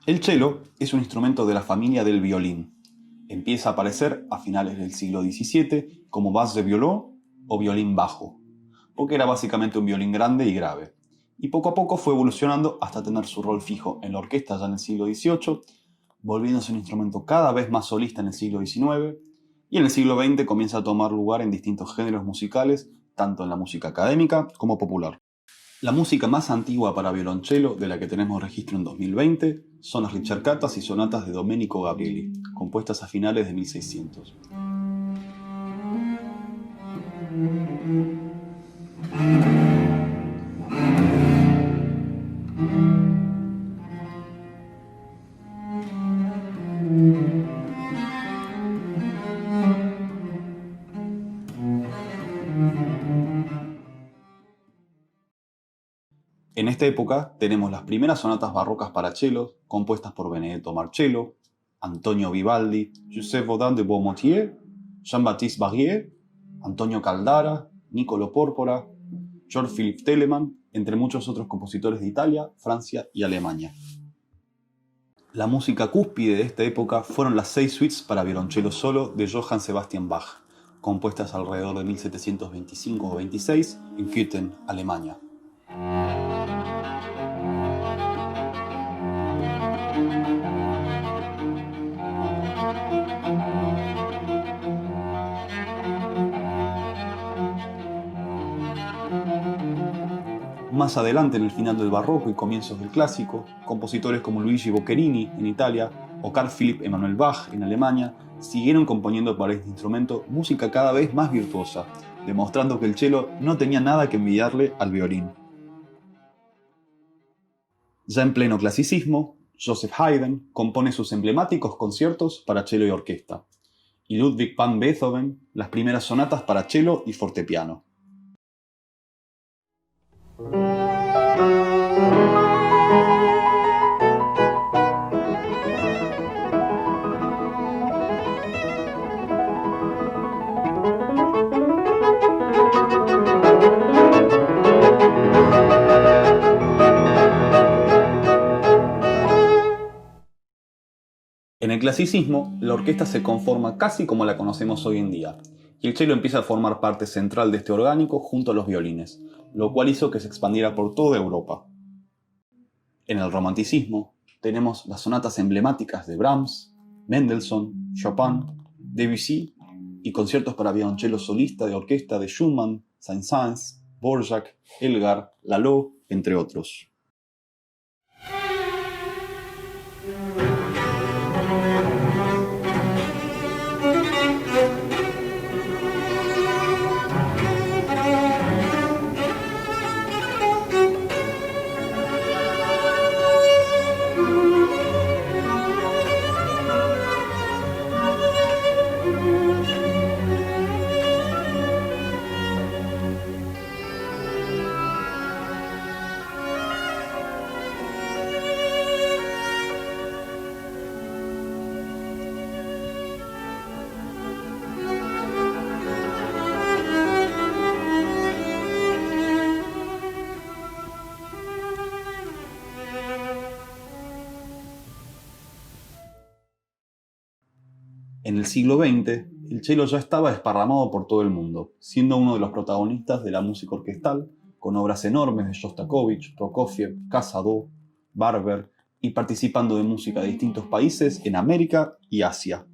El cello es un instrumento de la familia del violín. Empieza a aparecer a finales del siglo XVII como basse de violon o violín bajo, porque era básicamente un violín grande y grave. Y poco a poco fue evolucionando hasta tener su rol fijo en la orquesta ya en el siglo XVIII, volviéndose un instrumento cada vez más solista en el siglo XIX, y en el siglo XX comienza a tomar lugar en distintos géneros musicales, tanto en la música académica como popular. La música más antigua para violonchelo de la que tenemos registro en 2020 son las ricercatas y sonatas de Domenico Gabrieli, compuestas a finales de 1600. En esta época tenemos las primeras sonatas barrocas para cello, compuestas por Benedetto Marcello, Antonio Vivaldi, Joseph Gaudin de Beaumotier, Jean-Baptiste Barrier, Antonio Caldara, Niccolò Porpora, Georg Philipp Telemann, entre muchos otros compositores de Italia, Francia y Alemania. La música cúspide de esta época fueron las 6 suites para violonchelo solo de Johann Sebastian Bach, compuestas alrededor de 1725 o 26 en Köthen, Alemania. Más adelante, en el final del barroco y comienzos del clásico, compositores como Luigi Boccherini en Italia o Carl Philipp Emanuel Bach en Alemania siguieron componiendo para este instrumento música cada vez más virtuosa, demostrando que el cello no tenía nada que envidiarle al violín. Ya en pleno clasicismo, Joseph Haydn compone sus emblemáticos conciertos para cello y orquesta, y Ludwig van Beethoven las primeras sonatas para cello y fortepiano. En el clasicismo, la orquesta se conforma casi como la conocemos hoy en día, y el cello empieza a formar parte central de este orgánico junto a los violines, lo cual hizo que se expandiera por toda Europa. En el romanticismo, tenemos las sonatas emblemáticas de Brahms, Mendelssohn, Chopin, Debussy y conciertos para violonchelo solista de orquesta de Schumann, Saint-Saëns, Dvorak, Elgar, Lalo, entre otros. En el siglo XX, el cello ya estaba desparramado por todo el mundo, siendo uno de los protagonistas de la música orquestal, con obras enormes de Shostakovich, Prokofiev, Casado, Barber, y participando de música de distintos países en América y Asia.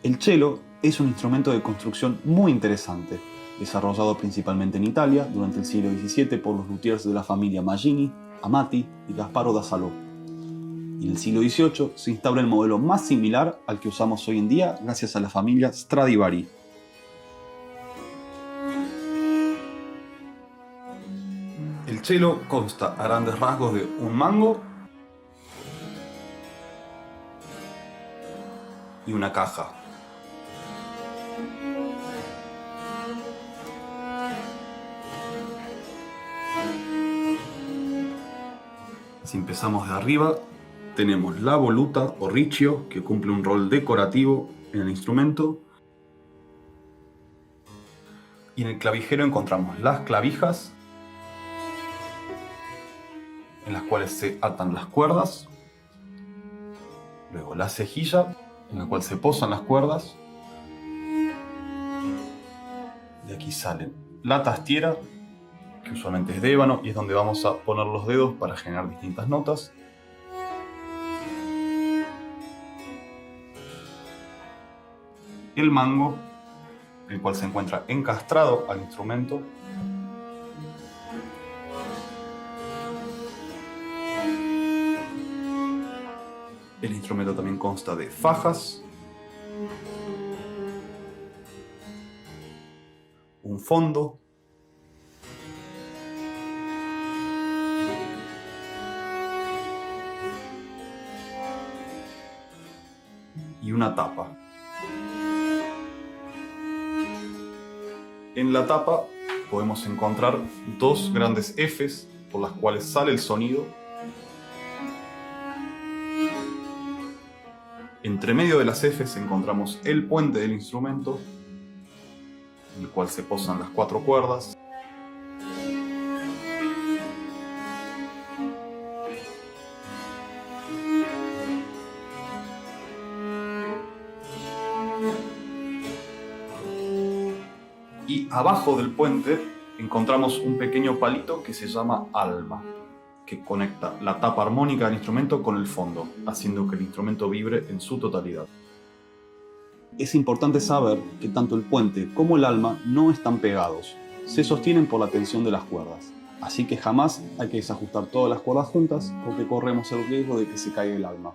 El cello es un instrumento de construcción muy interesante, desarrollado principalmente en Italia durante el siglo XVII por los luthiers de la familia Maggini, Amati y Gasparo da Salò. Y en el siglo XVIII se instaura el modelo más similar al que usamos hoy en día gracias a la familia Stradivari. El cello consta a grandes rasgos de un mango y una caja. Si empezamos de arriba, tenemos la voluta o riccio, que cumple un rol decorativo en el instrumento. Y en el clavijero encontramos las clavijas, en las cuales se atan las cuerdas. Luego la cejilla, en la cual se posan las cuerdas. De aquí sale la tastiera, que usualmente es de ébano y es donde vamos a poner los dedos para generar distintas notas. El mango, el cual se encuentra encastrado al instrumento. El instrumento también consta de fajas, un fondo, y una tapa. En la tapa podemos encontrar dos grandes Fs por las cuales sale el sonido. Entre medio de las Fs encontramos el puente del instrumento, en el cual se posan las cuatro cuerdas. Y abajo del puente encontramos un pequeño palito que se llama alma, que conecta la tapa armónica del instrumento con el fondo, haciendo que el instrumento vibre en su totalidad. Es importante saber que tanto el puente como el alma no están pegados, se sostienen por la tensión de las cuerdas, así que jamás hay que desajustar todas las cuerdas juntas porque corremos el riesgo de que se caiga el alma.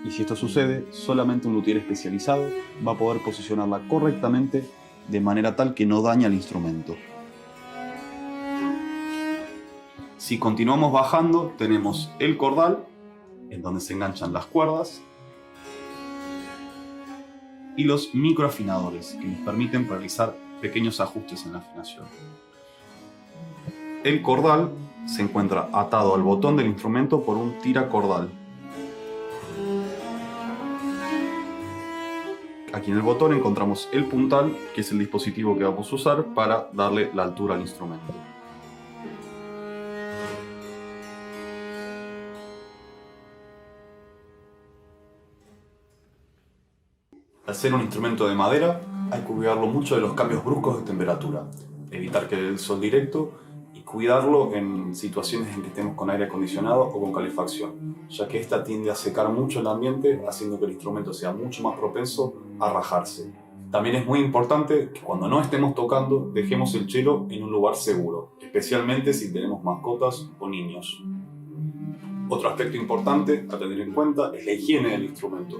Y si esto sucede, solamente un luthier especializado va a poder posicionarla correctamente de manera tal que no dañe al instrumento. Si continuamos bajando, tenemos el cordal, en donde se enganchan las cuerdas, y los microafinadores, que nos permiten realizar pequeños ajustes en la afinación. El cordal se encuentra atado al botón del instrumento por un tiracordal. Aquí en el botón encontramos el puntal, que es el dispositivo que vamos a usar para darle la altura al instrumento. Al ser un instrumento de madera, hay que cuidarlo mucho de los cambios bruscos de temperatura, evitar que el sol directo y cuidarlo en situaciones en que estemos con aire acondicionado o con calefacción, ya que esta tiende a secar mucho el ambiente, haciendo que el instrumento sea mucho más propenso a rajarse. También es muy importante que cuando no estemos tocando, dejemos el cello en un lugar seguro, especialmente si tenemos mascotas o niños. Otro aspecto importante a tener en cuenta es la higiene del instrumento.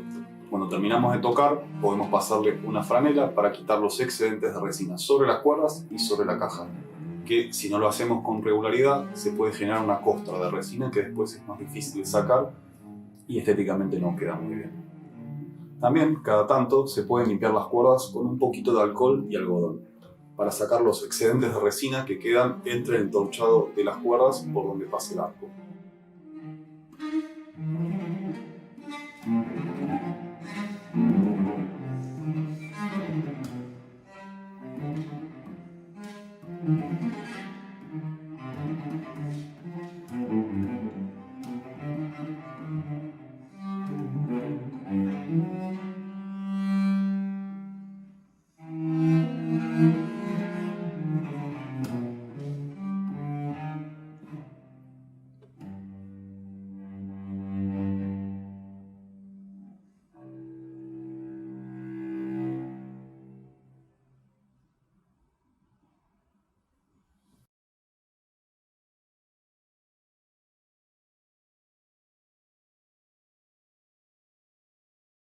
Cuando terminamos de tocar, podemos pasarle una franela para quitar los excedentes de resina sobre las cuerdas y sobre la caja, que si no lo hacemos con regularidad se puede generar una costra de resina que después es más difícil de sacar y estéticamente no queda muy bien. También, cada tanto, se pueden limpiar las cuerdas con un poquito de alcohol y algodón, para sacar los excedentes de resina que quedan entre el entorchado de las cuerdas por donde pase el arco.